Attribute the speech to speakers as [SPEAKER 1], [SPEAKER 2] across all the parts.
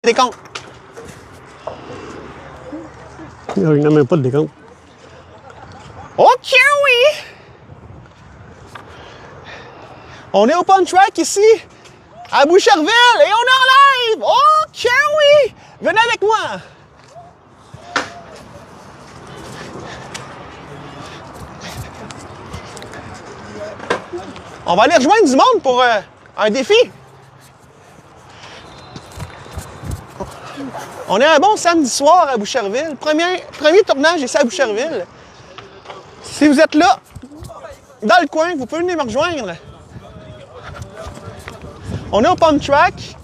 [SPEAKER 1] Décompte.
[SPEAKER 2] Il n'y a même pas de décompte.
[SPEAKER 1] OK, oui! On est au Pump Track ici, à Boucherville, et on est en live! OK, oui! Venez avec moi! On va aller rejoindre du monde pour un défi. On est un bon samedi soir à Boucherville. Premier tournage ici à Boucherville. Si vous êtes là, dans le coin, vous pouvez venir me rejoindre. On est au Pump Track,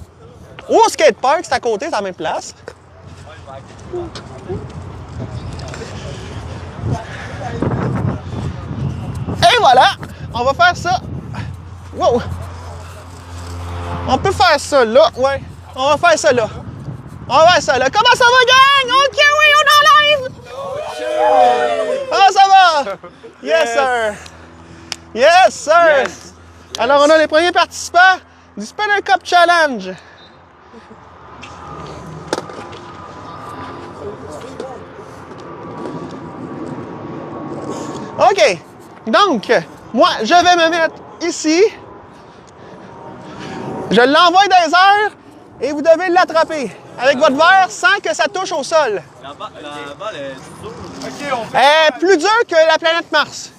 [SPEAKER 1] ou au skatepark, c'est à côté, c'est à la même place. Et voilà, on va faire ça. Wow! On peut faire ça là, ouais. On va faire ça là. On va faire ça là. Comment ça va, gang? OK, oui, on est en live! Comment ça va? Yes, sir! Yes, sir! Yes. Alors, on a les premiers participants du Spinner Cup Challenge. OK. Donc, moi, je vais me mettre ici. Je l'envoie dans les airs et vous devez l'attraper avec votre verre sans que ça touche au sol.
[SPEAKER 3] La balle est dure.
[SPEAKER 1] Elle est plus dure que la planète Mars.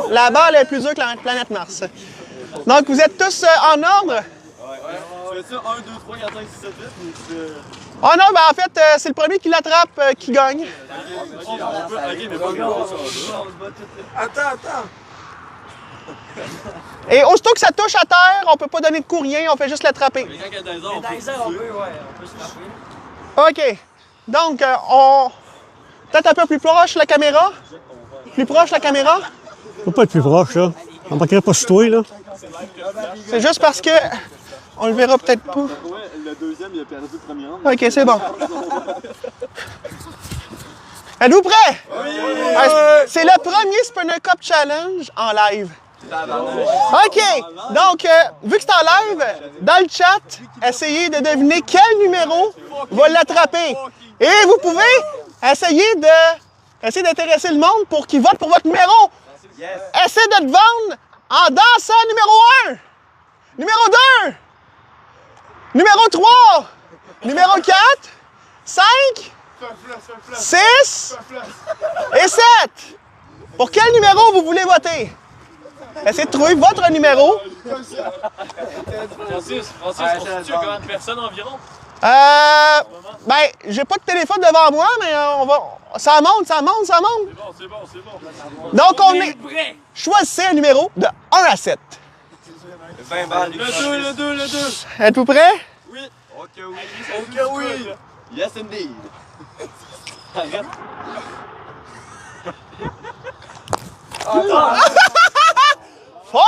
[SPEAKER 1] La balle est plus dure que la planète Mars. Donc, vous êtes tous en ordre?
[SPEAKER 3] Tu fais ça 1, 2, 3, 4, 5, 6, 7, 8 ou
[SPEAKER 1] Oh non, ben en fait, c'est le premier qui l'attrape qui gagne.
[SPEAKER 3] Attends.
[SPEAKER 1] Et aussitôt que ça touche à terre, on peut pas donner de coup, rien, on fait juste l'attraper.
[SPEAKER 3] Mais quand il y a des airs, on peut se frapper.
[SPEAKER 1] OK. Donc, peut-être un peu plus proche la caméra. Plus proche la caméra.
[SPEAKER 2] On peut pas être plus proche, là. On ne manquerait pas sur toi, là.
[SPEAKER 1] C'est juste parce que on le verra peut-être pas.
[SPEAKER 3] Le deuxième, il a perdu le premier round.
[SPEAKER 1] OK, c'est bon. Êtes-vous prêts? Oui! C'est le premier Spinner Cup Challenge en live. OK. Donc, vu que c'est en live, dans le chat, essayez de deviner quel numéro va l'attraper. Et vous pouvez essayer d'intéresser le monde pour qu'il vote pour votre numéro. Essayez de te vendre en dansant numéro 1, numéro 2, numéro 3, numéro 4, 5, 6 et 7. Pour quel numéro vous voulez voter? Essayez de trouver votre numéro.
[SPEAKER 3] Francis, on se tue combien de personnes environ?
[SPEAKER 1] Ben, j'ai pas de téléphone devant moi, mais on va. Ça monte.
[SPEAKER 3] C'est bon.
[SPEAKER 1] Donc, on est. Choisissez un numéro de 1 à 7.
[SPEAKER 3] 20 balles. Le 2.
[SPEAKER 1] Êtes-vous prêts?
[SPEAKER 3] Oui. Ok, oui. Yes, indeed. Arrête.
[SPEAKER 1] Four!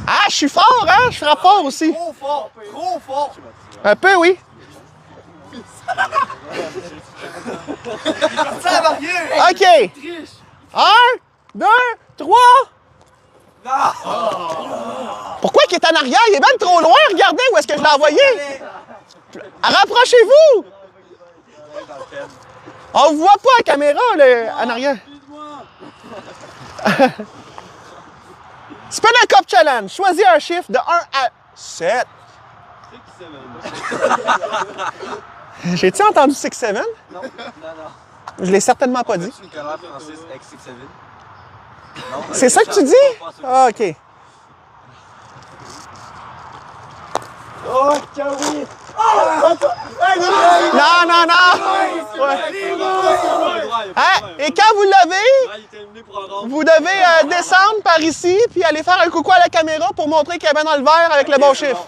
[SPEAKER 1] Ah, je suis fort, hein? Je frappe fort aussi.
[SPEAKER 3] Trop fort.
[SPEAKER 1] Un peu, oui. OK. 1, 2, 3. Pourquoi il est en arrière? Il est même trop loin. Regardez où est-ce que je l'ai envoyé. Rapprochez-vous. On ne voit pas la caméra là, en arrière. Spinner Cup Challenge. Choisis un chiffre de 1 à 7. J'ai-tu entendu 6-7?
[SPEAKER 3] Non.
[SPEAKER 1] Je l'ai certainement pas dit.
[SPEAKER 3] Nicolas Francis avec 6-7.
[SPEAKER 1] C'est ça que tu dis? Ah, OK.
[SPEAKER 3] Oh, oui!
[SPEAKER 1] Non! Ouais. Hein? Et quand vous l'avez, vous devez descendre par ici puis aller faire un coucou à la caméra pour montrer qu'il y avait dans le verre avec le bon chiffre.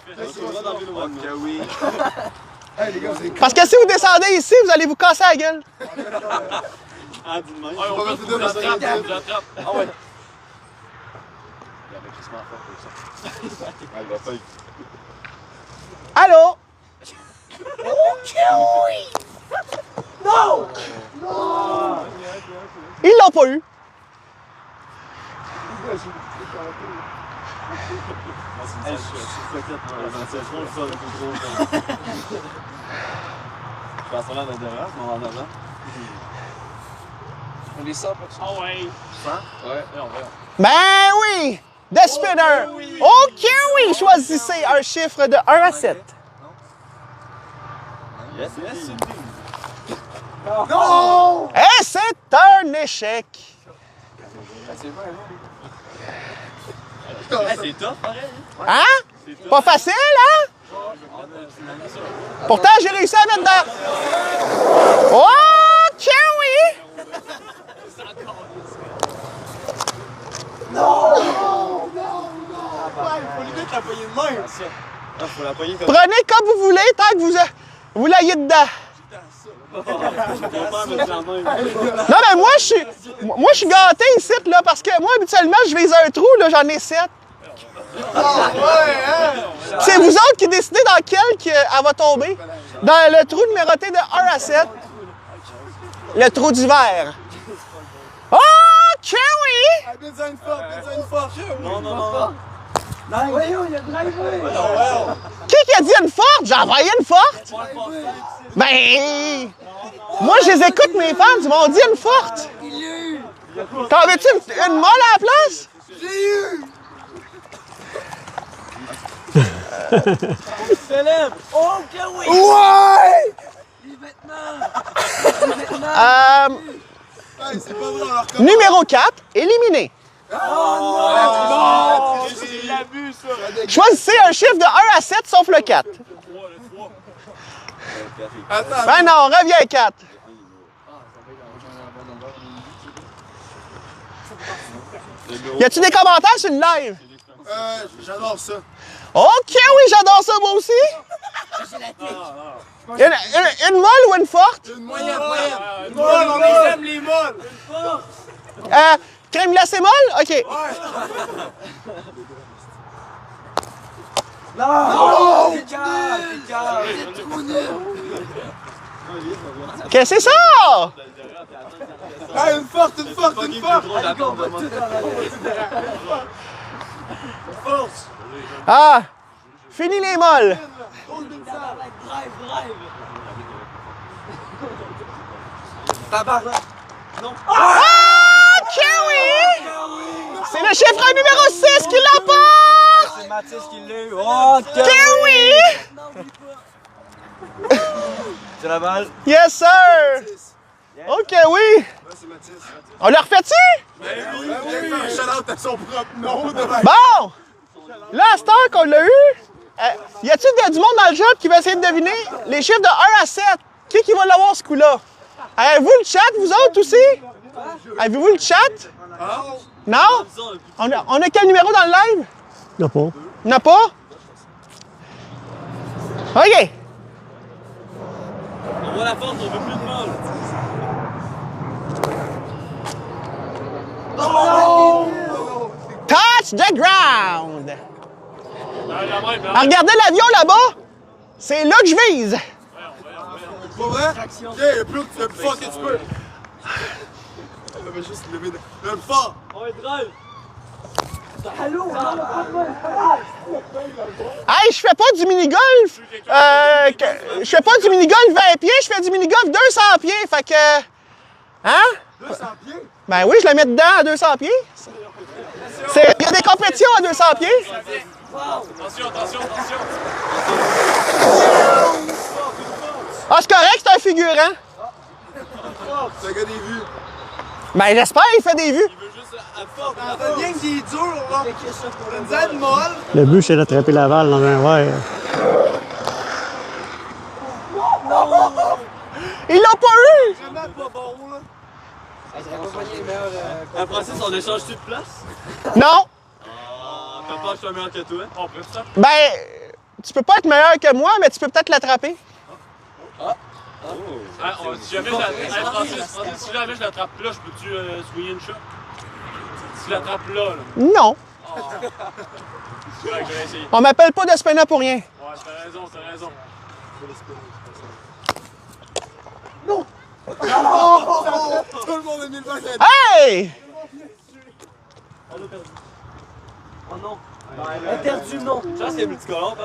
[SPEAKER 1] Parce que si vous descendez ici, vous allez vous casser la gueule.
[SPEAKER 3] Ah, dis-moi. Je l'attrape. Ah ouais.
[SPEAKER 1] Allô? Non! Ils l'ont pas eu.
[SPEAKER 3] On est 100%. Ah ouais. 100? Ouais, on va.
[SPEAKER 1] Ben oui! The Spinner! OK, oui! Choisissez un chiffre de 1 à 7.
[SPEAKER 3] Yes, yes.
[SPEAKER 1] Non! Et c'est un échec.
[SPEAKER 3] C'est vrai, c'est tough, pareil.
[SPEAKER 1] Hein? Pas facile, hein? Pourtant, j'ai réussi à mettre dans... OK, oui! Prenez comme vous voulez, tant que vous l'ayez dedans. Non, mais moi, je suis gâté ici, là, parce que moi, habituellement, je vise un trou, là, j'en ai 7. C'est vous autres qui décidez dans quel elle va tomber. Dans le trou numéroté de 1 à 7. Le trou d'hiver. OK, oui!
[SPEAKER 3] Non, non, non. Voyons, il a drivé.
[SPEAKER 1] Qui a dit une forte? J'ai envoyé une forte. Ben... Moi, je les écoute, mes fans, ils m'ont dit une forte. T'en veux-tu une molle à la place?
[SPEAKER 3] Célèbre. Oh, que oui.
[SPEAKER 1] Ouais!
[SPEAKER 3] Les vêtements.
[SPEAKER 1] Numéro 4, éliminé.
[SPEAKER 3] Oh, c'est l'abus, ça.
[SPEAKER 1] Choisissez un chiffre de 1 à 7, sauf le 4. Ben non, reviens 4. Y a-tu des commentaires sur le live?
[SPEAKER 4] J'adore ça.
[SPEAKER 1] OK, oui, j'adore ça, moi aussi. Une molle ou une forte?
[SPEAKER 4] Une moyenne. Une molle, on les aime les molles.
[SPEAKER 1] Crème glacée molle? OK.
[SPEAKER 3] Non! C'est calme.
[SPEAKER 1] Qu'est-ce que c'est ça?
[SPEAKER 4] Une forte.
[SPEAKER 1] Ah, fini les molles. OK, oui! C'est le chiffre numéro 6 qui l'emporte!
[SPEAKER 3] C'est Mathis qui l'a eu. Oh,
[SPEAKER 1] OK, oui!
[SPEAKER 3] C'est la balle.
[SPEAKER 1] Yes, sir! OK, oui! On le refait-tu?
[SPEAKER 4] Un shout-out à son propre nom.
[SPEAKER 1] Bon! Là, à cette heure qu'on l'a eu, y a-t-il du monde dans le chat qui va essayer de deviner les chiffres de 1 à 7? Qui va l'avoir ce coup-là? Avez-vous le chat, vous autres aussi? Avez-vous le chat? Non? On a quel numéro dans le live?
[SPEAKER 2] Il n'y a pas.
[SPEAKER 1] Il n'y en a pas? OK.
[SPEAKER 3] On voit la force, on veut plus de molle.
[SPEAKER 1] Touch the ground! Regardez l'avion là-bas! C'est là que je vise!
[SPEAKER 4] Pas vrai? Yeah, le plus fort que tu peux. On va juste lever le fort.
[SPEAKER 3] On est drive.
[SPEAKER 1] Hey, je fais pas du mini-golf! Je fais pas du mini-golf 20 pieds, je fais du mini-golf 200 pieds, fait que... Hein?
[SPEAKER 4] 200 pieds?
[SPEAKER 1] Ben oui, je le mets dedans à 200 pieds. Il y a des compétitions à 200 pieds.
[SPEAKER 3] Attention.
[SPEAKER 1] Ah, c'est correct, c'est un figurant.
[SPEAKER 4] C'est un gars des vues.
[SPEAKER 1] Ben j'espère qu'il fait des vues.
[SPEAKER 3] Il veut juste la force.
[SPEAKER 4] T'as une gang qui est dur, là. T'as une zaine molle.
[SPEAKER 2] Le but, c'est d'attraper la balle dans un verre.
[SPEAKER 1] Il l'a pas eu!
[SPEAKER 4] Vraiment pas bon, là.
[SPEAKER 3] Francis, on échange-tu de place?
[SPEAKER 1] Non.
[SPEAKER 3] T'as peur que je sois meilleur que toi? On peut ça?
[SPEAKER 1] Ben, tu peux pas être meilleur que moi, mais tu peux peut-être l'attraper.
[SPEAKER 3] Si jamais je l'attrape là, je peux-tu swinguer une shot? Si je l'attrape là.
[SPEAKER 1] Non.
[SPEAKER 3] Je vais essayer.
[SPEAKER 1] On m'appelle pas de spinner pour rien.
[SPEAKER 3] Ouais, t'as raison.
[SPEAKER 4] Tout le monde a mis le bac à
[SPEAKER 1] Hey!
[SPEAKER 3] On a perdu.
[SPEAKER 5] Oh non. Perdu, non.
[SPEAKER 3] Je pense qu'il y a multicolore.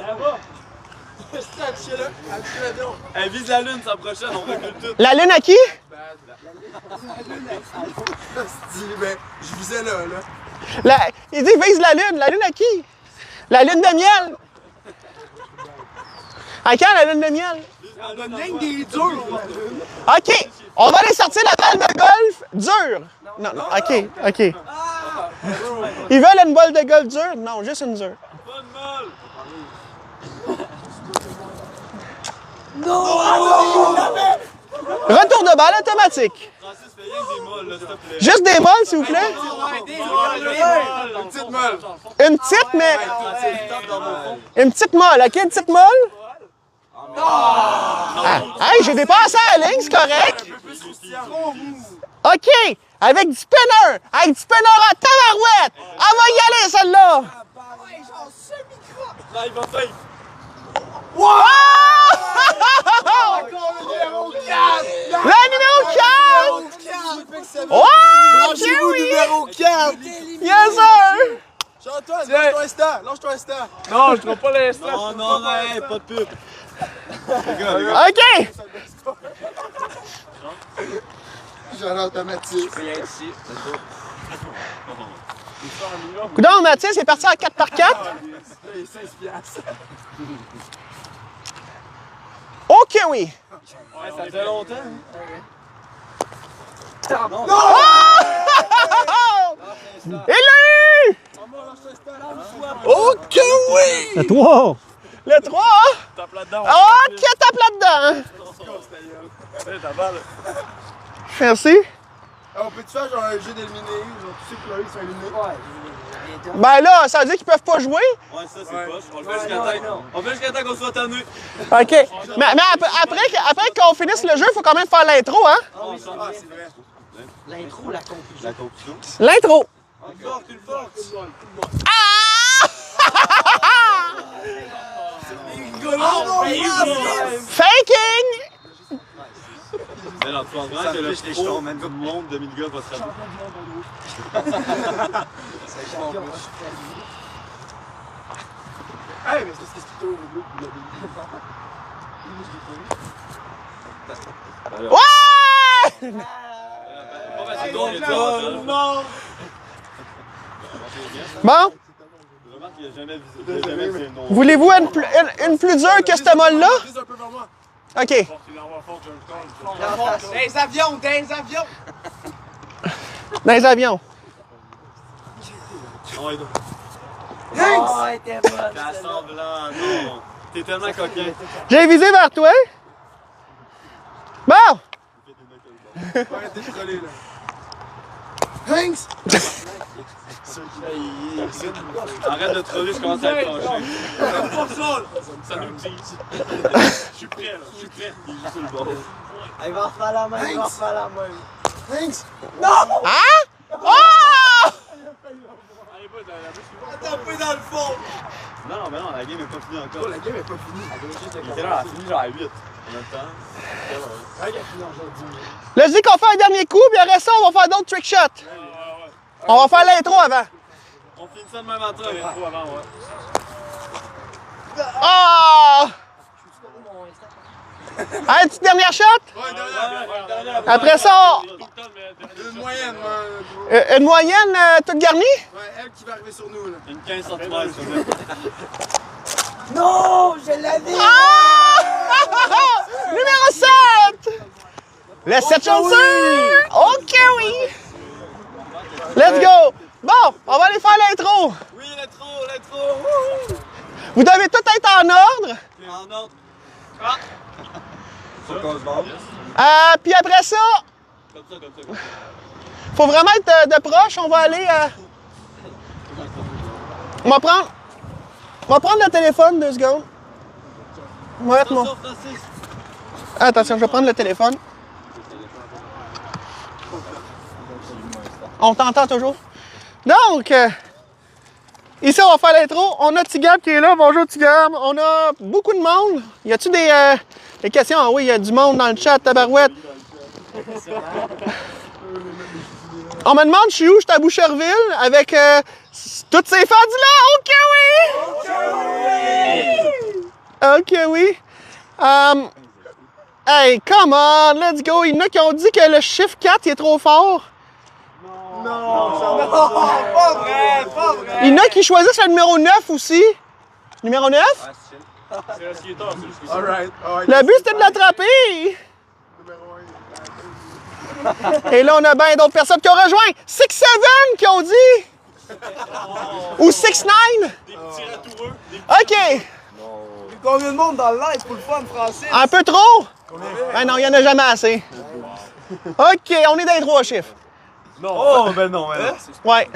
[SPEAKER 4] C'est affiché là. Affiché l'avion.
[SPEAKER 3] Elle vise la lune, sa prochaine, on recule tout.
[SPEAKER 1] La lune à qui?
[SPEAKER 4] Mais je visais là.
[SPEAKER 1] Il dit vise la lune. La lune à qui? La lune de miel. À quand la lune de miel?
[SPEAKER 4] On donne rien que des durs.
[SPEAKER 1] OK. On va aller sortir la balle de golf dure. Non, non. OK, OK. Ils veulent une balle de golf dure? Non, juste une dure.
[SPEAKER 3] Bonne molle.
[SPEAKER 1] Retour de balle automatique.
[SPEAKER 3] Francis, fais rien que des molles, là, s'il te plaît.
[SPEAKER 1] Juste des molles, s'il vous plaît.
[SPEAKER 4] Une petite molle.
[SPEAKER 1] Une petite, mais...
[SPEAKER 3] Francis, tape dans mon fond.
[SPEAKER 1] Une petite molle. OK, une petite molle? Ah, hey, j'ai dépassé la ligne, c'est correct. OK, avec du spinner. Avec du spinner à tabarouette. Elle va y aller, celle-là.
[SPEAKER 3] Là, il va faire.
[SPEAKER 1] Wow! Le numéro 4! Wow!
[SPEAKER 4] Branchez-vous
[SPEAKER 1] Jerry!
[SPEAKER 4] numéro 4.
[SPEAKER 1] Yes, sir!
[SPEAKER 4] Jean-Antoine, lâche-toi un instant. Lâche-toi un instant.
[SPEAKER 3] Non, je ne pas l'instant. Non, non, hey, pas de pub.
[SPEAKER 1] OK!
[SPEAKER 4] Genre automatique.
[SPEAKER 1] Coudonc, Mathis est parti en 4x4.
[SPEAKER 4] Il 16 piastres.
[SPEAKER 1] OK, oui.
[SPEAKER 3] Ça faisait longtemps.
[SPEAKER 1] Il l'a eu!
[SPEAKER 4] OK, oui!
[SPEAKER 2] Le 3!
[SPEAKER 1] Le 3.
[SPEAKER 3] Tape là-dedans.
[SPEAKER 1] OK, tape là-dedans.
[SPEAKER 3] Ta balle.
[SPEAKER 1] Merci.
[SPEAKER 4] On peut-tu faire genre un jeu d'éliminer? Genre tous ceux qui l'ont eu sont éliminés.
[SPEAKER 1] Ben là, ça veut dire qu'ils peuvent pas jouer.
[SPEAKER 3] Ouais, ça, c'est poche. On le fait jusqu'à temps qu'on soit tanné.
[SPEAKER 1] OK. Mais après qu'on finisse le jeu, il faut quand même faire l'intro, hein?
[SPEAKER 4] Ah, c'est vrai.
[SPEAKER 5] L'intro, la conclusion.
[SPEAKER 3] La conclusion.
[SPEAKER 1] L'intro.
[SPEAKER 3] Encore une force.
[SPEAKER 1] Faking!
[SPEAKER 3] Mais non, tu penses vraiment que le pro du monde de 1000 gars va se rater?
[SPEAKER 4] Hey, mais c'est ce qui se passe au bout de la
[SPEAKER 1] Ouais!
[SPEAKER 3] Pas parce que il y a du monde.
[SPEAKER 1] Bon,
[SPEAKER 3] Remarque qu'il a jamais visé le nom.
[SPEAKER 1] voulez-vous une plus dure que ce molle-là?
[SPEAKER 4] Juste un peu vers moi.
[SPEAKER 1] OK.
[SPEAKER 5] Des avions, des avions!
[SPEAKER 1] Dans les avions.
[SPEAKER 3] Oh, donc.
[SPEAKER 5] Oh, elle était bonne.
[SPEAKER 3] T'as semblant, non. T'es tellement coquin.
[SPEAKER 1] J'ai visé vers toi. Bon!
[SPEAKER 4] Arrêtez de troller, là. Hanks!
[SPEAKER 3] Arrête de troller, je commence à être fâché. Ça nous dit. Je suis prêt, là. Je suis prêt. Il joue sur le bord.
[SPEAKER 5] Elle va refaire la même, elle va refaire la même.
[SPEAKER 4] Hanks!
[SPEAKER 1] Hein? Oh!
[SPEAKER 4] Attends un peu dans le fond!
[SPEAKER 3] Non, non, mais non, la game est pas finie encore.
[SPEAKER 4] Oh, la game est pas finie.
[SPEAKER 3] Il était là, elle a fini genre à 8. En même temps.
[SPEAKER 1] Là, je dis qu'on fait un dernier coup, puis après ça, on va faire d'autres trick shots. On va faire l'intro avant.
[SPEAKER 3] On finit ça de même en train. L'intro avant, ouais.
[SPEAKER 1] Ah! Une petite dernière shot?
[SPEAKER 4] Ouais, derrière.
[SPEAKER 1] Après ça,
[SPEAKER 4] Une moyenne,
[SPEAKER 1] une moyenne toute garnie?
[SPEAKER 4] Ouais, elle qui va arriver sur nous, là.
[SPEAKER 3] Une 15 cm, sur le
[SPEAKER 5] Non, je l'avais!
[SPEAKER 1] Ah! Numéro 7! Le 7 chanceux! OK, oui! Let's go! Bon, on va aller faire l'intro.
[SPEAKER 3] Oui, l'intro!
[SPEAKER 1] Vous devez tout être en ordre.
[SPEAKER 3] En ordre. Ah! Faut qu'on se barre.
[SPEAKER 1] Puis après ça,
[SPEAKER 3] Comme ça, comme ça.
[SPEAKER 1] faut vraiment être de proche. On va aller... On va prendre le téléphone 2 secondes. On va mettre mon...
[SPEAKER 3] Attention, Francis.
[SPEAKER 1] Attention, je vais prendre le téléphone. On t'entend toujours. Donc, ici, on va faire l'intro. On a Tigab qui est là. Bonjour, Tigab. On a beaucoup de monde. Y a-tu des questions? Ah oui, il y a du monde dans le chat, tabarouette. On me demande, je suis où? Je suis à Boucherville avec toutes ces fans-là. OK, oui. Hey, come on, let's go. Il y en a qui ont dit que le chiffre 4 il est trop fort.
[SPEAKER 5] Non, pas vrai, pas vrai.
[SPEAKER 1] Il y en a qui choisissent le numéro 9 aussi. Numéro 9?
[SPEAKER 3] C'est un skater, c'est
[SPEAKER 4] Alright.
[SPEAKER 1] Le but, c'était de l'attraper. Et là, on a bien d'autres personnes qui ont rejoint. 6-7 qui ont dit. Ou 6-9.
[SPEAKER 3] des petits ratoureux.
[SPEAKER 1] OK.
[SPEAKER 5] Combien de monde dans le live pour le fun, Francis?
[SPEAKER 1] Un peu trop? Ben non, il n'y en a jamais assez. OK, on est dans les 3 chiffres.
[SPEAKER 3] Non. Oh, ben non, ben non.
[SPEAKER 1] Ouais.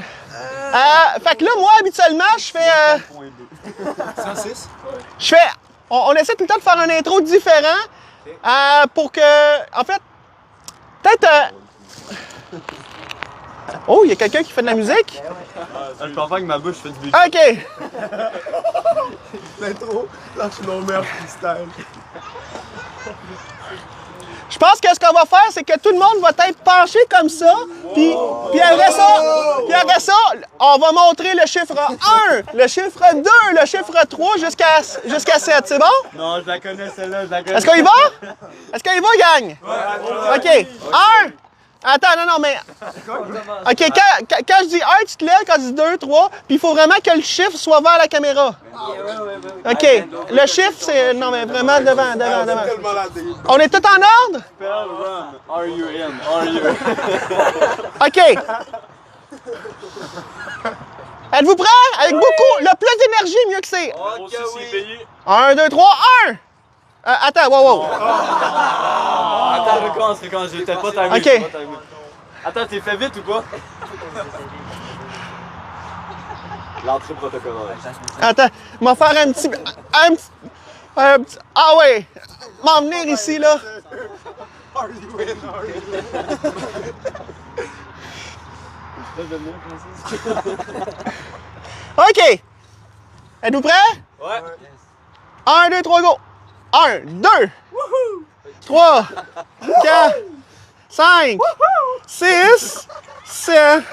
[SPEAKER 1] Fait que là, moi, habituellement, je fais...
[SPEAKER 4] 106.
[SPEAKER 1] Je fais... On essaie tout le temps de faire un intro différent pour que... En fait, peut-être... Oh, il y a quelqu'un qui fait de la musique?
[SPEAKER 3] Je pense pas que ma bouche fait du bruit.
[SPEAKER 1] OK.
[SPEAKER 4] L'intro, lâche nos mères freestyle.
[SPEAKER 1] Je pense que ce qu'on va faire, c'est que tout le monde va être penché comme ça. Puis après ça, on va montrer le chiffre 1, le chiffre 2, le chiffre 3 jusqu'à 7. C'est bon?
[SPEAKER 3] Non, je la connais celle-là, je la connais.
[SPEAKER 1] Est-ce qu'on y va? Est-ce qu'on y va, gang? OK. 1. Attends, non, mais... OK, quand je dis 1, tu te lèves, quand je dis 2, 3, puis il faut vraiment que le chiffre soit vers la caméra. OK. Le chiffre, c'est... Non, mais vraiment devant.
[SPEAKER 4] Tellement la dé.
[SPEAKER 1] On est tout en ordre?
[SPEAKER 3] Spell run. R-U-N. R-U.
[SPEAKER 1] OK. Êtes-vous prêts? Avec beaucoup... Le plus d'énergie, mieux que c'est.
[SPEAKER 3] Moi aussi, c'est payé.
[SPEAKER 1] 1, 2, 3, 1! Attends, wow.
[SPEAKER 3] Attends, recommence, j'étais pas timé.
[SPEAKER 1] OK.
[SPEAKER 3] j'étais pas timé. Attends, t'es fait vite ou pas? L'entrée protocolaire.
[SPEAKER 1] Attends, on va faire un petit... Ah ouais! M'en venir ici, là. OK. Êtes-vous prêts?
[SPEAKER 3] Ouais.
[SPEAKER 1] 1, 2, 3, go! 1, 2, 3, 4, 5, 6, 7.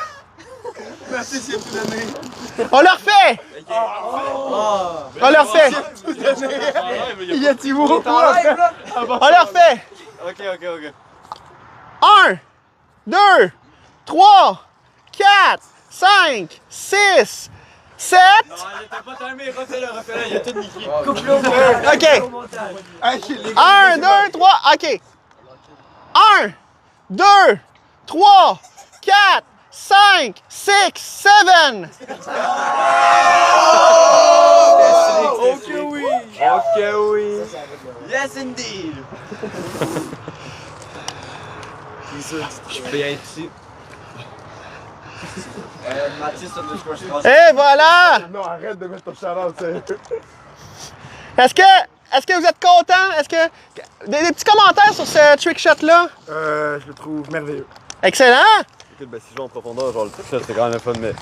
[SPEAKER 4] Merci, c'est tout donné.
[SPEAKER 1] On le refait! On le refait!
[SPEAKER 4] Il y a Thibaut.
[SPEAKER 1] On le refait!
[SPEAKER 3] Ok.
[SPEAKER 1] 1, 2, 3, 4, 5, 6, 7.
[SPEAKER 3] Non, j'étais pas timé, refais-le, il y a tout niqué.
[SPEAKER 1] OK. 1, 2, 3, OK. 1, 2, 3, 4, 5, 6, 7.
[SPEAKER 5] Ok, oui.
[SPEAKER 3] Ok, oui.
[SPEAKER 5] Yes, indeed.
[SPEAKER 3] Je suis bien ici.
[SPEAKER 5] Mathis,
[SPEAKER 1] Et voilà!
[SPEAKER 4] Non, arrête de mettre ton shout-out, sérieux.
[SPEAKER 1] Est-ce que vous êtes content? Est-ce que... Des petits commentaires sur ce trick shot-là?
[SPEAKER 4] Je le trouve merveilleux.
[SPEAKER 1] Excellent!
[SPEAKER 3] Écoute, ben, si je vais en profondeur, genre le trick shot, c'est quand même fun, mais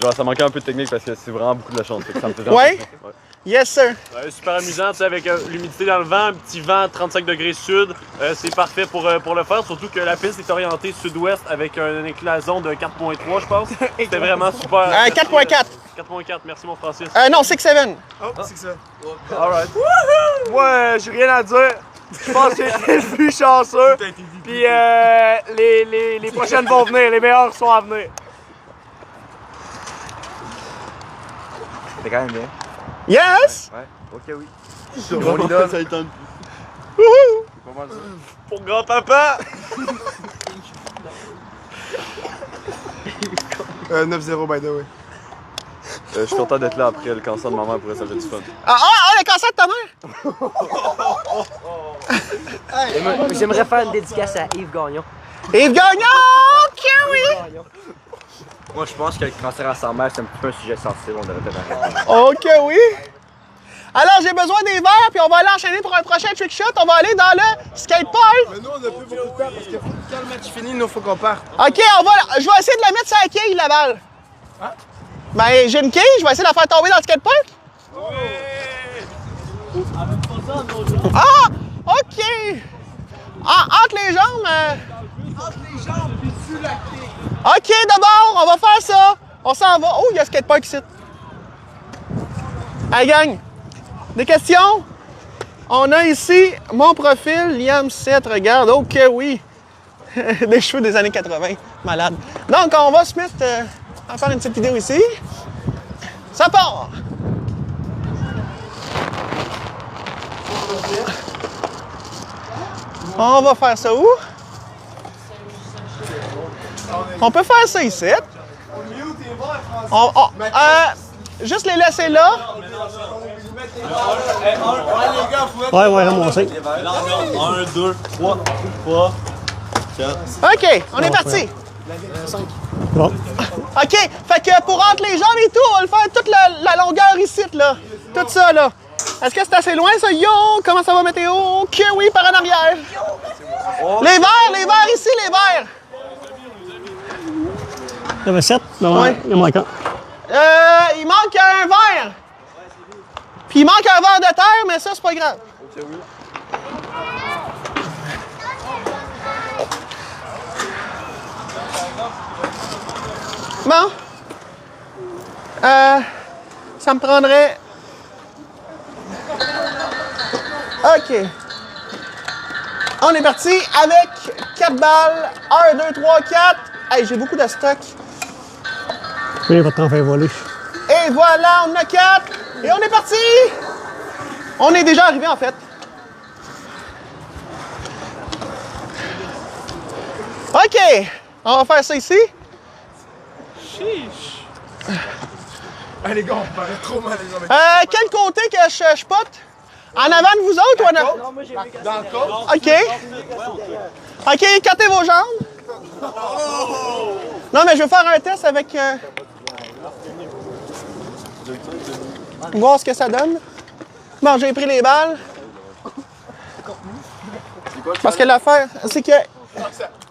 [SPEAKER 3] genre ça manquait un peu de technique parce que c'est vraiment beaucoup de la chance. Fait que ça me faisait
[SPEAKER 1] Ouais?
[SPEAKER 3] un peu peur. Ouais.
[SPEAKER 1] Yes, sir.
[SPEAKER 6] Ouais, super amusant, tu sais, avec l'humidité dans le vent, un petit vent 35 degrés sud, c'est parfait pour le faire, surtout que la piste est orientée sud-ouest avec un éclason de 4.3, je pense. C'était vraiment super.
[SPEAKER 1] 4.4.
[SPEAKER 6] 4.4, merci mon Francis.
[SPEAKER 1] Non, 6-7.
[SPEAKER 4] Oh, c'est que ça.
[SPEAKER 6] Alright. Moi, j'ai rien à dire. Je pense que j'ai le plus chanceux. Puis les prochaines vont venir, les meilleurs sont à venir.
[SPEAKER 5] C'était quand même bien.
[SPEAKER 1] Yes!
[SPEAKER 5] Ouais, ok, oui.
[SPEAKER 3] Mon idole, ça étonne.
[SPEAKER 1] Wouhou!
[SPEAKER 6] Pour grand-papa!
[SPEAKER 4] 9-0, by the way.
[SPEAKER 3] Je suis content d'être là après le cancer de ma mère pour ça fait du fun.
[SPEAKER 1] Le cancer de ta mère!
[SPEAKER 7] J'aimerais faire une dédicace à Yves Gagnon.
[SPEAKER 1] Yves Gagnon! OK, oui!
[SPEAKER 5] Moi, je pense que le cancer à sa mère, c'est un petit peu un sujet sensible. On devrait peut-être arrêter.
[SPEAKER 1] OK, oui. Alors, j'ai besoin des verres, puis on va aller enchaîner pour un prochain trick shot. On va aller dans le skatepark.
[SPEAKER 4] Mais nous, on a plus beaucoup de temps parce que quand le match finit, il faut qu'on parte.
[SPEAKER 1] OK, je vais essayer de la mettre sur la quille, la balle.
[SPEAKER 4] Hein?
[SPEAKER 1] Ben, j'ai une quille, je vais essayer de la faire tomber dans le skatepark. Ah! OK! Entre les jambes...
[SPEAKER 5] Entre les jambes, puis sur la quille.
[SPEAKER 1] OK, d'abord, on va faire ça. On s'en va. Oh, il y a un skatepark ici. Allez, gang. Des questions? On a ici mon profil, Liam 7, regarde. OK, oui. Des cheveux des années 80. Malade. Donc, on va se mettre à faire une petite vidéo ici. Ça part! On va faire ça où? On peut faire ça ici. Juste les laisser là.
[SPEAKER 2] Ouais, ramasser.
[SPEAKER 3] 1, 2, 3, 3, 4.
[SPEAKER 1] OK, on est parti.
[SPEAKER 2] Bon.
[SPEAKER 1] OK, fait que pour entre les jambes et tout, on va le faire toute la longueur ici, là. Tout ça, là. Est-ce que c'est assez loin, ça? Yo! Comment ça va, météo? OK, oui, par en arrière. Les verres ici, les verres.
[SPEAKER 2] Il y avait 7.
[SPEAKER 1] Ouais.
[SPEAKER 2] Il en manque un.
[SPEAKER 1] Il manque un verre. Puis il manque un verre de terre, mais ça, c'est pas grave. Bon. Ça me prendrait... OK. On est parti avec 4 balles. 1, 2, 3, 4. Hey, j'ai beaucoup de stock.
[SPEAKER 2] Oui, votre temps fait voler.
[SPEAKER 1] Et voilà, on en a 4. Et on est parti. On est déjà arrivé, en fait. OK. On va faire ça ici.
[SPEAKER 4] Hey les gars, on paraît trop mal les hommes.
[SPEAKER 1] Quel côté que je spot? En avant de vous autres ou en avant?
[SPEAKER 7] Non, moi j'ai vu
[SPEAKER 4] Dans le corps?
[SPEAKER 1] OK. OK, écartez vos jambes. Non, mais je vais faire un test avec... voir ce que ça donne. Bon, j'ai pris les balles. Parce que l'affaire, c'est que...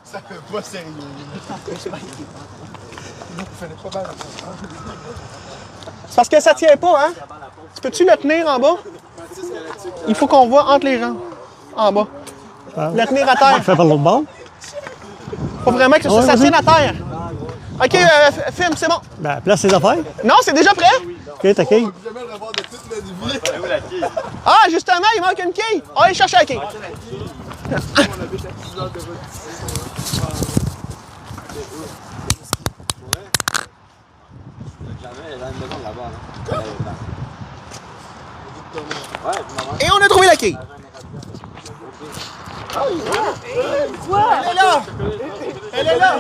[SPEAKER 4] Ça fait pas sérieux.
[SPEAKER 1] C'est parce que ça tient pas, hein? Tu peux-tu le tenir en bas? Il faut qu'on voit entre les jambes. En bas. Le tenir à terre.
[SPEAKER 2] Fais par l'autre bord.
[SPEAKER 1] Faut vraiment que ça tienne à terre. OK, filme, c'est bon.
[SPEAKER 2] Ben, place ses affaires.
[SPEAKER 1] Non, c'est déjà prêt?
[SPEAKER 2] OK, ta quille.
[SPEAKER 4] Jamais le revoir de toute notre vie.
[SPEAKER 1] Ah, justement, il manque une quille. On va aller chercher la quille. Et on a trouvé la quille. Elle est là. Elle est là.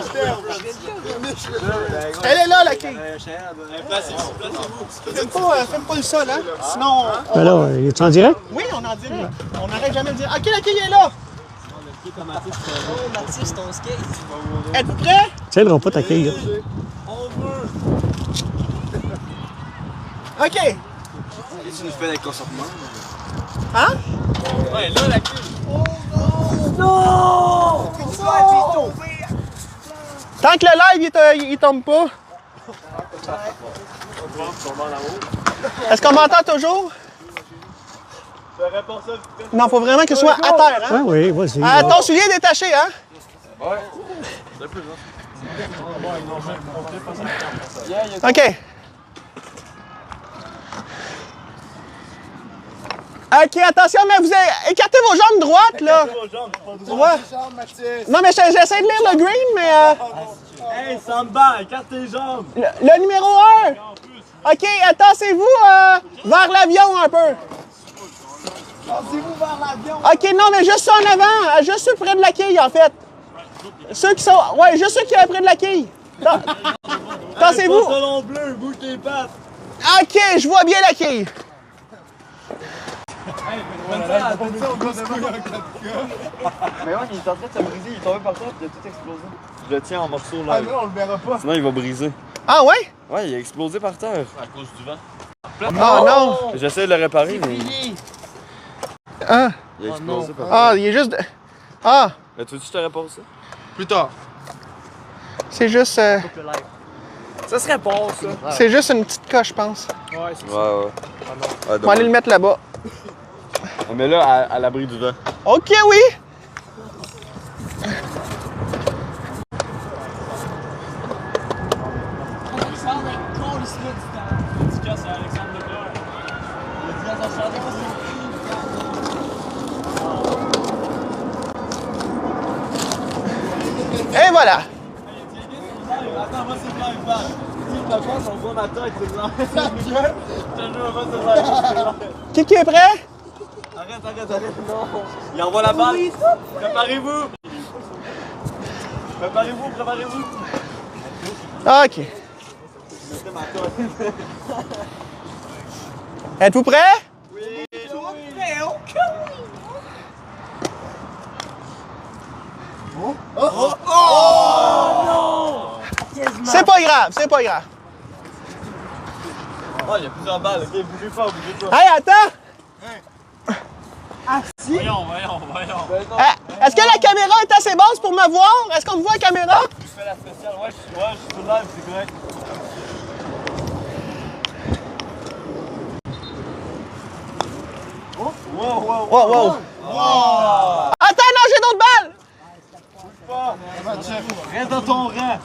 [SPEAKER 1] Elle est là, la quille. Fais pas le sol, hein? Sinon,
[SPEAKER 2] Ben là, il est en direct?
[SPEAKER 1] oui, on en dirait. On n'arrête jamais de dire. OK, la quille est là.
[SPEAKER 7] Mathis, ton skate.
[SPEAKER 1] Êtes-vous prêts?
[SPEAKER 2] Tiendra pas ta quille. Là.
[SPEAKER 1] OK.
[SPEAKER 5] Tu nous fais avec consentement.
[SPEAKER 1] Hein?
[SPEAKER 3] Ouais, là, la queue.
[SPEAKER 1] Tant que le live, il tombe pas. Est-ce qu'on m'entend toujours? Non, faut vraiment qu'il soit à terre, hein?
[SPEAKER 2] Ah oui, vas-y.
[SPEAKER 1] Ton soulier est détaché, hein? OK. OK, attention, mais vous avez... écartez vos jambes droites, là. Ouais. Non, mais j'essaie de lire le green, mais...
[SPEAKER 3] Hey, Samba, écarte tes jambes.
[SPEAKER 1] Le numéro 1. OK, tassez-vous vers l'avion un peu. Tassez-vous vers l'avion. OK, non, mais juste ça en avant. Juste ceux près de la quille, en fait. Ceux qui sont... Ouais, juste ceux qui sont près de la quille. Tassez-vous.
[SPEAKER 3] Salon bleu, bouge tes pattes.
[SPEAKER 1] OK, je vois bien la quille.
[SPEAKER 5] Mais ouais, il est en train de se briser, il est tombé par terre et il a tout explosé. Je le tiens en morceaux là.
[SPEAKER 4] Ah non, on le verra pas.
[SPEAKER 5] Sinon il va briser.
[SPEAKER 1] Ah ouais?
[SPEAKER 5] Ouais, il a explosé par terre.
[SPEAKER 3] À cause du vent.
[SPEAKER 1] Oh non.
[SPEAKER 5] J'essaie de le réparer, mais
[SPEAKER 1] Ah,
[SPEAKER 5] il a explosé par terre.
[SPEAKER 1] ah il est juste... Ah,
[SPEAKER 5] Mais tu veux que je te répare ça?
[SPEAKER 4] Plus tard.
[SPEAKER 1] c'est juste...
[SPEAKER 5] Ça serait bon ça.
[SPEAKER 1] c'est juste une petite coche, je pense.
[SPEAKER 5] Ouais, ouais.
[SPEAKER 1] On va aller le mettre là-bas.
[SPEAKER 5] Mais là, à l'abri du vent.
[SPEAKER 1] OK, oui.
[SPEAKER 3] Dédicace à Alexandre Leclerc.
[SPEAKER 1] Et voilà.
[SPEAKER 3] Attends, moi c'est live back. Si je la passe, on voit ma tête, c'est blanc. Je te jure, moi c'est live.
[SPEAKER 1] Qui est prêt?
[SPEAKER 3] Arrête, non. Il envoie la balle. Préparez-vous. Préparez-vous.
[SPEAKER 1] OK. Êtes-vous prêts?
[SPEAKER 3] Oui.
[SPEAKER 1] C'est pas grave, c'est pas grave.
[SPEAKER 3] Oh, il y a plusieurs balles, ok? Bougez pas.
[SPEAKER 1] Hey, attends!
[SPEAKER 3] Voyons.
[SPEAKER 1] Est-ce que la caméra est assez basse pour me voir? Est-ce qu'on me voit la caméra?
[SPEAKER 3] Je fais la spéciale, ouais, je suis sur live, c'est correct.
[SPEAKER 1] Wow. Attends, non, j'ai d'autres balles!
[SPEAKER 3] Reste dans ton rang.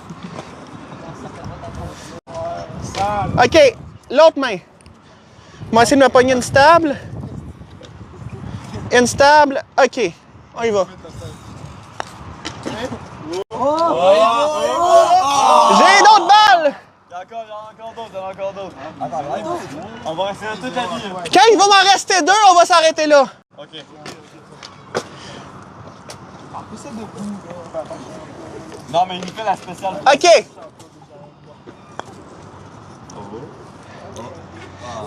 [SPEAKER 1] OK, l'autre main. On va essayer de me pogner une stable. Instable. OK, on y va. J'ai d'autres balles!
[SPEAKER 3] Il y en a encore d'autres. On va rester là toute la vie.
[SPEAKER 1] Quand il va m'en rester deux, on va s'arrêter là.
[SPEAKER 3] Ok. Non, mais il nous fait la spéciale.
[SPEAKER 1] OK.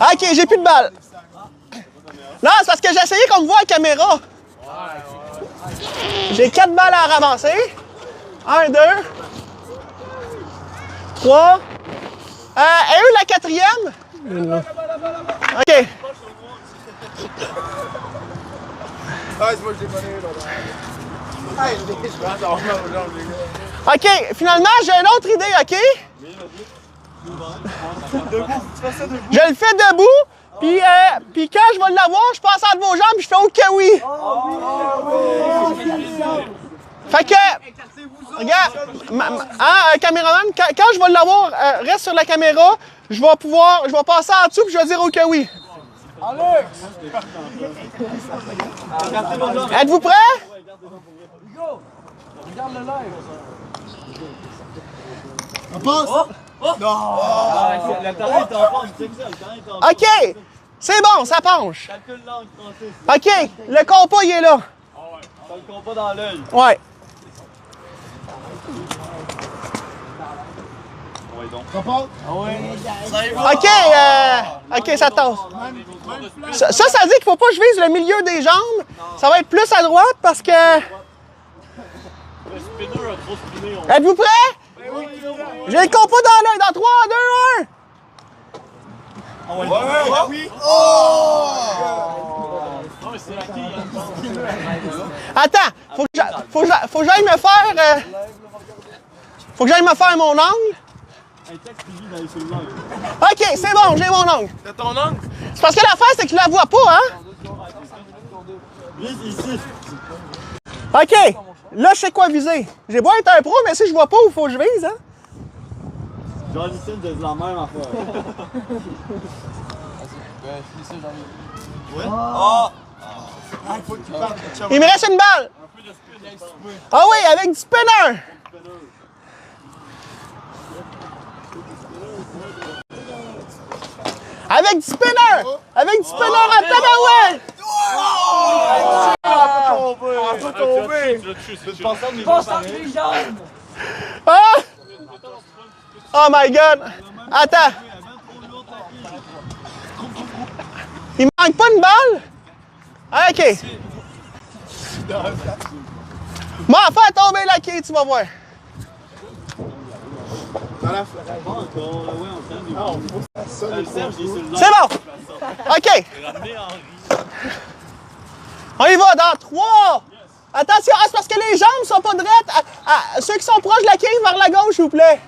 [SPEAKER 1] OK, j'ai plus de balles. Non, c'est parce que j'ai essayé qu'on me voit à la caméra. J'ai 4 balles à ramasser. 1, 2, 3. Et où la quatrième? OK. OK, finalement, j'ai une autre idée, OK? Je le fais debout, puis quand je vais l'avoir, je passe entre vos jambes et je fais OK oui. Fait que, regarde, caméraman, quand je vais l'avoir, reste sur la caméra, je vais passer en dessous puis je vais dire OK oui. Êtes-vous prêts?
[SPEAKER 3] Regarde le live.
[SPEAKER 4] On passe!
[SPEAKER 3] Le terrain est en forme, check ça, le terrain est en forme.
[SPEAKER 1] OK, c'est bon, ça penche.
[SPEAKER 3] Calcule l'angle, Francis.
[SPEAKER 1] OK, le compas, il est là.
[SPEAKER 3] T'as le compas dans l'œil.
[SPEAKER 1] Ouais.
[SPEAKER 3] Ouais, donc.
[SPEAKER 4] On passe?
[SPEAKER 1] OK, ça tasse. Ça dit qu'il faut pas que je vise le milieu des jambes. Ça va être plus à droite parce que...
[SPEAKER 3] Le spinner a trop spiné.
[SPEAKER 1] Êtes-vous prêts? J'ai le compas dans l'œil. Dans 3, 2, 1.
[SPEAKER 4] Oui!
[SPEAKER 3] Non, mais c'est la quille.
[SPEAKER 1] Attends, faut que j'aille me faire... faut que j'aille me faire mon angle.
[SPEAKER 3] Un texte qui vit dans les cellulaires.
[SPEAKER 1] OK, c'est bon, j'ai mon angle.
[SPEAKER 3] C'est ton angle?
[SPEAKER 1] C'est parce que l'affaire, c'est que tu la vois pas, hein?
[SPEAKER 3] Vise ici.
[SPEAKER 1] OK, là, je sais quoi viser. J'ai beau être un pro, mais si je vois pas où faut que je vise, hein?
[SPEAKER 3] John ici, c'est la même affaire.
[SPEAKER 1] Il me reste une balle. Ah oui, avec du spinner. Avec du spinner. Avec du spinner en tabarouette.
[SPEAKER 3] On peut tomber. Tu penses à mes jambes?
[SPEAKER 1] Ah! Oh my God. Attends. Il manque pas une balle? Ah, OK. Bon, fais tomber la quille, tu vas voir. C'est bon. OK. On y va dans 3. Attention, c'est parce que les jambes sont pas droites. Ceux qui sont proches de la quille, vers la gauche, s'il vous plaît.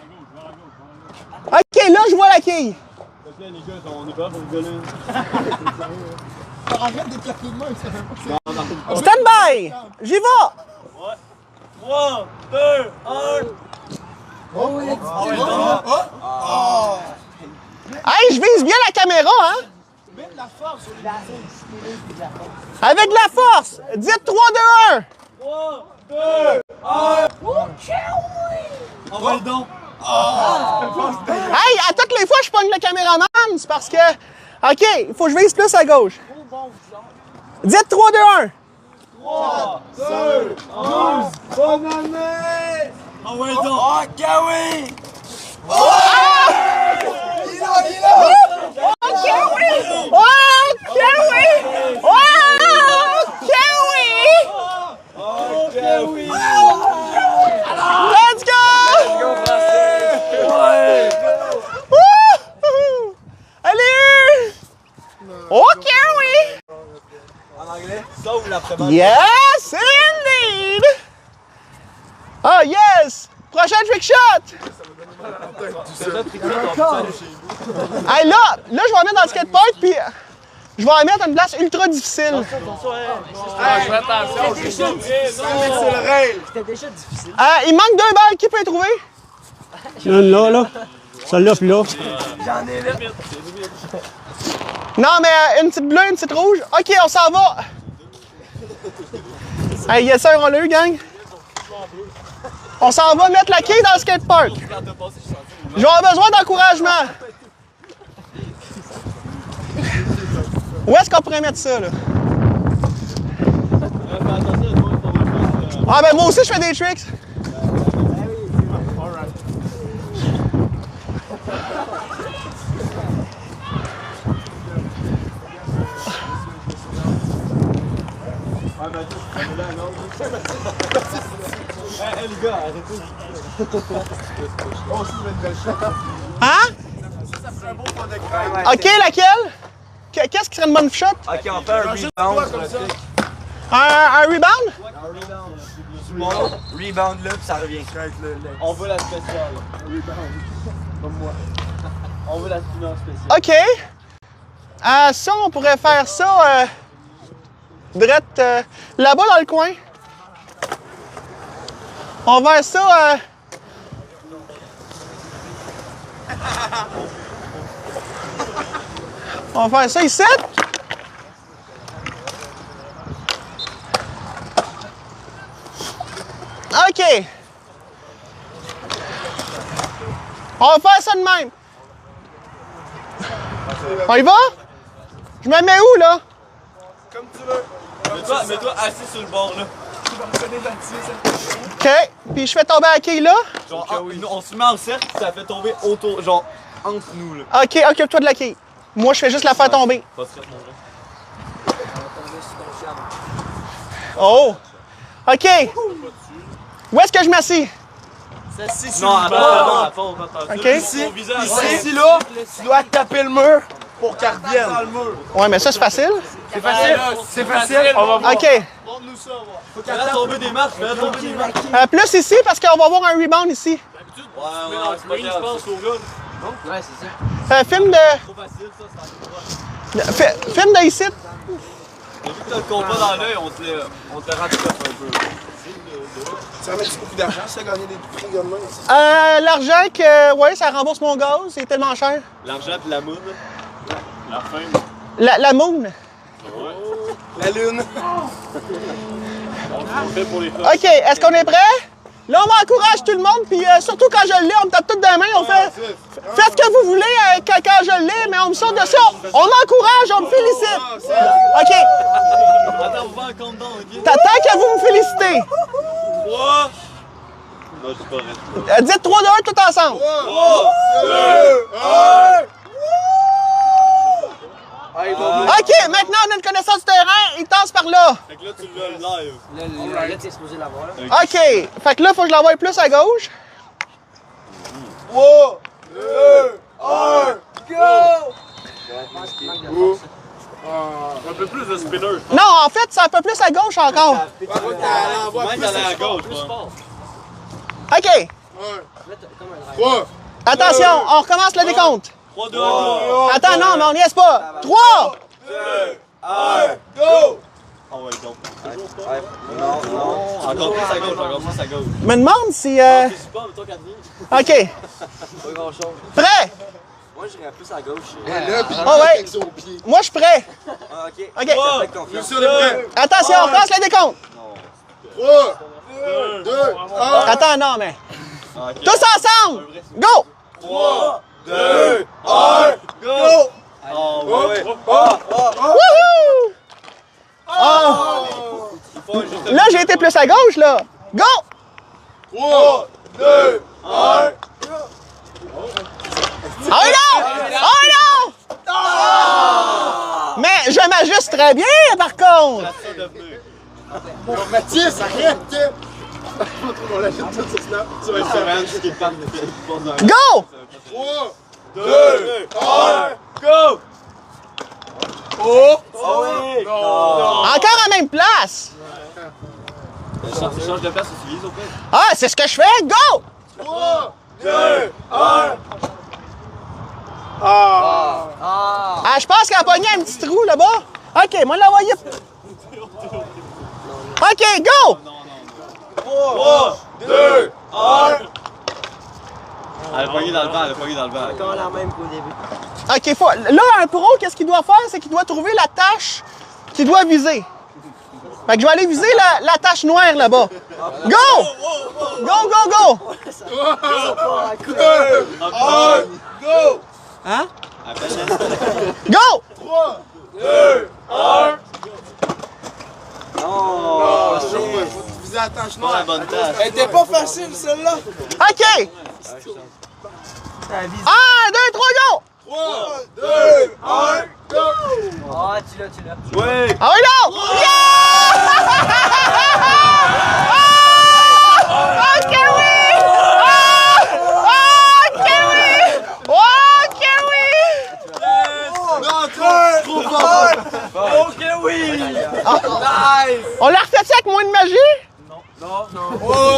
[SPEAKER 1] OK, là, je vois la quille.
[SPEAKER 3] Les gars, on est pas pour rigoler.
[SPEAKER 4] Arrête d'éclater de main, ça fait pas.
[SPEAKER 1] Stand by. J'y vais.
[SPEAKER 3] 3, 2, 1.
[SPEAKER 1] Hey, je vise bien la caméra, hein? Avec de la force! Dites 3, 2, 1!
[SPEAKER 3] 3, 2, 1! Envoie le don!
[SPEAKER 1] Hey, à toutes les fois, je pogne le caméraman, c'est parce que... OK, il faut que je vise plus à gauche. Dites 3, 2, 1!
[SPEAKER 3] 3, 2, 1! Bonne année! Envoie le don! OK, oui!
[SPEAKER 1] Let's go! Wouhou! Allez! OK, oui!
[SPEAKER 5] En anglais, ça ou l'après-balle?
[SPEAKER 1] Yes, indeed! Oh, yes! Prochain trick shot! Hey, là, je vais la mettre dans le skatepark, puis je vais la mettre à une place ultra difficile.
[SPEAKER 3] Je fais attention!
[SPEAKER 7] C'était déjà difficile.
[SPEAKER 1] Il manque 2 balles, qui peut les trouver?
[SPEAKER 2] Il y en a une là, là. Celle-là, puis là.
[SPEAKER 1] Non, mais une petite bleue, une petite rouge. OK, on s'en va. Hey, yes sir, on l'a eu, gang. On s'en va mettre la quille dans le skatepark. Je vais avoir besoin d'encouragement. Où est-ce qu'on pourrait mettre ça, là? Ah, ben moi aussi, je fais des tricks. Hein? OK, laquelle? Qu'est-ce qui serait une bonne shot?
[SPEAKER 5] Ok, on fait un rebound.
[SPEAKER 1] Un rebound?
[SPEAKER 5] Rebound là, puis ça revient.
[SPEAKER 3] On veut la spéciale. Comme moi. On veut la finance spéciale.
[SPEAKER 1] OK. Ça, on pourrait faire ça direct là-bas dans le coin. On va faire ça... On va faire ça ici. OK. On va faire ça de même. On y va? Je me mets où, là?
[SPEAKER 4] Comme tu veux.
[SPEAKER 3] Mets-toi assis sur le bord là.
[SPEAKER 1] OK. Puis je fais tomber la quille là.
[SPEAKER 3] Genre, on se met en cercle, ça fait tomber autour, genre entre nous là.
[SPEAKER 1] OK, occupe-toi de la quille. Moi, je fais juste la faire tomber.
[SPEAKER 3] Pas de stress, mon gars.
[SPEAKER 1] Oh! OK. Où est-ce que je m'assis?
[SPEAKER 3] Non, attends.
[SPEAKER 1] OK.
[SPEAKER 4] Ici, là, tu dois taper le mur pour qu'elle revienne.
[SPEAKER 1] Ouais, mais ça, c'est facile.
[SPEAKER 4] C'est facile. C'est facile.
[SPEAKER 3] On va voir.
[SPEAKER 1] OK.
[SPEAKER 4] Montre-nous ça, on va.
[SPEAKER 3] Faut qu'elle tomber des marches, fais tomber des marches.
[SPEAKER 1] Plus ici, parce qu'on va avoir un rebound ici.
[SPEAKER 3] Ouais, c'est pas grave. Je pense au gars.
[SPEAKER 7] Ouais, c'est ça.
[SPEAKER 1] Film de...
[SPEAKER 3] Trop facile, ça, c'est pas.
[SPEAKER 1] Film de ici.
[SPEAKER 3] Vu que t'as le combat dans l'œil, on te le rattrape un peu.
[SPEAKER 4] Ça va mettre beaucoup d'argent, ça, gagner des prix comme ça.
[SPEAKER 1] L'argent que... Ouais, ça rembourse mon gaz. C'est tellement cher.
[SPEAKER 3] L'argent pis la moune. La fin.
[SPEAKER 1] La moon.
[SPEAKER 4] La lune.
[SPEAKER 3] On le fait pour les
[SPEAKER 1] OK. Est-ce qu'on est prêt? Là, on encourage tout le monde, puis surtout quand je l'ai, on me tape toutes dans les mains, on fait... Faites ce que vous voulez quand je l'ai, mais on me sort de ça. On m'encourage, on me félicite. OK.
[SPEAKER 3] Attends, on va en compte donc, ok?
[SPEAKER 1] Tant que vous me félicitez.
[SPEAKER 3] 3. Non, je dis pas vrai.
[SPEAKER 1] Dites 3, 2, 1 tout ensemble.
[SPEAKER 3] 3, 2, 1.
[SPEAKER 1] OK, maintenant, on a une connaissance du terrain. Il tasse par là.
[SPEAKER 3] Fait que là, tu l'as live.
[SPEAKER 7] Là, t'es supposé l'avoir. Là.
[SPEAKER 1] OK. Fait que là, il faut que je l'envoie plus à gauche.
[SPEAKER 4] 3, 2, 1, go!
[SPEAKER 3] Un peu plus de spinner.
[SPEAKER 1] Non, en fait, c'est un peu plus à gauche encore.
[SPEAKER 3] Faut même t'aller à gauche, moi.
[SPEAKER 1] OK.
[SPEAKER 4] 3,
[SPEAKER 1] Attention, on recommence le décompte.
[SPEAKER 3] 3, 2, 1, go!
[SPEAKER 1] Attends, non, mais on n'y est pas. 3.
[SPEAKER 4] 1, go!
[SPEAKER 3] On va être donc. Non. Encore plus à gauche, encore plus à gauche.
[SPEAKER 1] Je me demande si...
[SPEAKER 3] Je sais pas, mais toi, Catherine.
[SPEAKER 1] OK.
[SPEAKER 3] Pas grand chose.
[SPEAKER 1] Prêt?
[SPEAKER 5] Moi, j'irais plus à gauche.
[SPEAKER 4] Là, puis
[SPEAKER 1] Oh, ouais.
[SPEAKER 4] avec son pied.
[SPEAKER 1] Moi, je suis prêt.
[SPEAKER 5] Ah, ok.
[SPEAKER 1] OK.
[SPEAKER 5] Faites confiance.
[SPEAKER 4] Monsieur le prêt.
[SPEAKER 1] Attention, on passe les décomptes.
[SPEAKER 4] 3, 2, 1.
[SPEAKER 1] Attends, non, mais... Tous ensemble! Go!
[SPEAKER 4] 3, 2, 1, go!
[SPEAKER 5] Oh, ouais.
[SPEAKER 1] Wouhou! Oh. Là, j'ai été plus à gauche, là. Go!
[SPEAKER 4] 3, 2, 1.
[SPEAKER 1] Ah oui, non! Ah oui, non! Mais je m'ajuste très bien, par contre.
[SPEAKER 4] Mathis, arrête! On l'achète tout sur Snap. Tu vas être
[SPEAKER 1] Go!
[SPEAKER 4] 3, 2, 1, go! Oh!
[SPEAKER 5] Oh, oui.
[SPEAKER 1] Encore à la même place.
[SPEAKER 5] Change de place, tu utilises au pire.
[SPEAKER 1] Ah, c'est ce que je fais. Go!
[SPEAKER 4] 3, 2, 1.
[SPEAKER 1] Ah, je pense qu'elle a pogné un petit trou là-bas. OK, moi, l'envoyer. OK, go!
[SPEAKER 4] 3, 2, 1.
[SPEAKER 5] Elle a pogné dans le vent, elle a pogné dans le vent.
[SPEAKER 7] Encore la même qu'au début.
[SPEAKER 1] OK, là, un pro, qu'est-ce qu'il doit faire? C'est qu'il doit trouver la tâche qu'il doit viser. Fait que je vais aller viser la tâche noire là-bas. Go! Go, go, go!
[SPEAKER 4] 2, 1, go!
[SPEAKER 1] Hein? Go!
[SPEAKER 4] 3, 2, 1.
[SPEAKER 5] Non!
[SPEAKER 4] Faut viser la tâche
[SPEAKER 5] Pas
[SPEAKER 4] noire.
[SPEAKER 5] la bonne tâche.
[SPEAKER 4] Elle était pas facile, celle-là.
[SPEAKER 1] OK! 1, 2, 3, go!
[SPEAKER 4] 3, 2, 1, go!
[SPEAKER 7] Ah, tu l'as.
[SPEAKER 5] Oui!
[SPEAKER 1] Ah oui, non! Yeah! Ah! OK, oui! Ah! OK, oui! OK, oui!
[SPEAKER 4] Non, trop fort!
[SPEAKER 5] Ok, oui!
[SPEAKER 1] On l'a refait ça avec moins de magie?
[SPEAKER 4] Oh,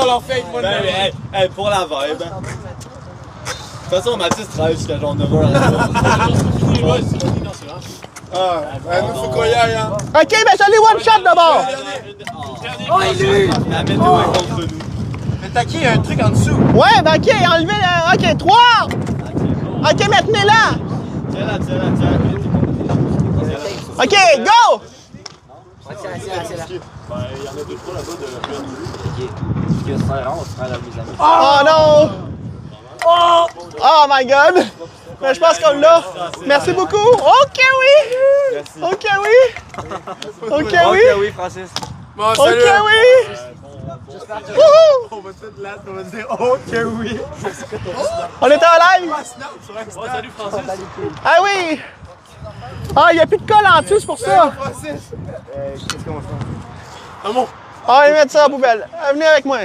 [SPEAKER 4] on leur fait une bonne
[SPEAKER 5] Ben, hey, pour la vibe. De toute façon, Mathis travaille jusqu'à genre 9h.
[SPEAKER 4] Nous, faut qu'on y aille, hein.
[SPEAKER 1] OK, ben j'allais one shot d'abord.
[SPEAKER 5] La météo est contre nous.
[SPEAKER 4] Mais t'as qui? Il y a un truc en dessous.
[SPEAKER 1] Ouais, ben OK, enlevez le... OK, 3. OK, maintenez-la.
[SPEAKER 5] Tiens-la.
[SPEAKER 1] OK, go!
[SPEAKER 7] C'est là.
[SPEAKER 1] Oh non! Oh my God! Mais je pense qu'on l'a. Merci beaucoup. OK, oui! OK, oui! OK, oui!
[SPEAKER 5] oui, Francis.
[SPEAKER 4] Bon,
[SPEAKER 1] OK,
[SPEAKER 4] salut!
[SPEAKER 1] oui! Wouhou!
[SPEAKER 4] On va tout là, on va dire OK, oui!
[SPEAKER 1] On était en live!
[SPEAKER 6] Salut Francis.
[SPEAKER 1] Ah oui! Ah, il n'y a plus de colle en dessous, c'est pour ça.
[SPEAKER 4] Francis!
[SPEAKER 1] Ah, on va mettre ça à la poubelle. Venez avec moi.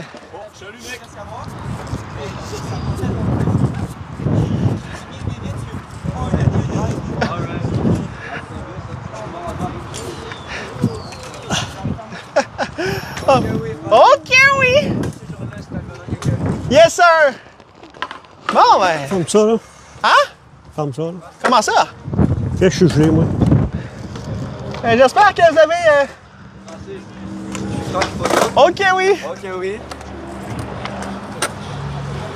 [SPEAKER 1] Oh. OK, oui! Yes, sir! Bon, ben...
[SPEAKER 2] Comme ça, là.
[SPEAKER 1] Hein?
[SPEAKER 2] Comme ça, là.
[SPEAKER 1] Comment ça?
[SPEAKER 2] Fais chucher, moi.
[SPEAKER 1] J'espère que vous avez... OK, oui!
[SPEAKER 5] Ok, oui.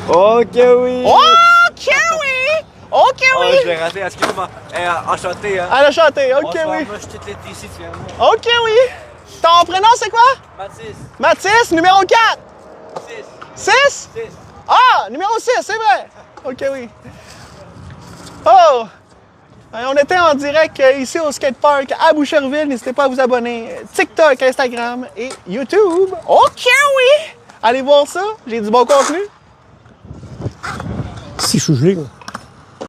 [SPEAKER 5] Ok, oui.
[SPEAKER 1] OK, oui! OK,
[SPEAKER 5] Oh,
[SPEAKER 1] oui!
[SPEAKER 5] je l'ai raté, excuse-moi. Enchanté, hein.
[SPEAKER 1] Elle a chanté. OK,
[SPEAKER 5] Bonsoir,
[SPEAKER 1] oui!
[SPEAKER 5] moi, je suis tout ici, tu viens de moi.
[SPEAKER 1] OK, oui! Ton prénom, c'est quoi?
[SPEAKER 5] Mathis.
[SPEAKER 1] Mathis, numéro 4.
[SPEAKER 5] 6.
[SPEAKER 1] 6? Ah, numéro 6, c'est vrai. OK, oui. Oh! On était en direct ici au skatepark à Boucherville. N'hésitez pas à vous abonner. TikTok, Instagram et YouTube. OK, oui! Allez voir ça. J'ai du bon contenu.
[SPEAKER 2] Si je suis gelé, là.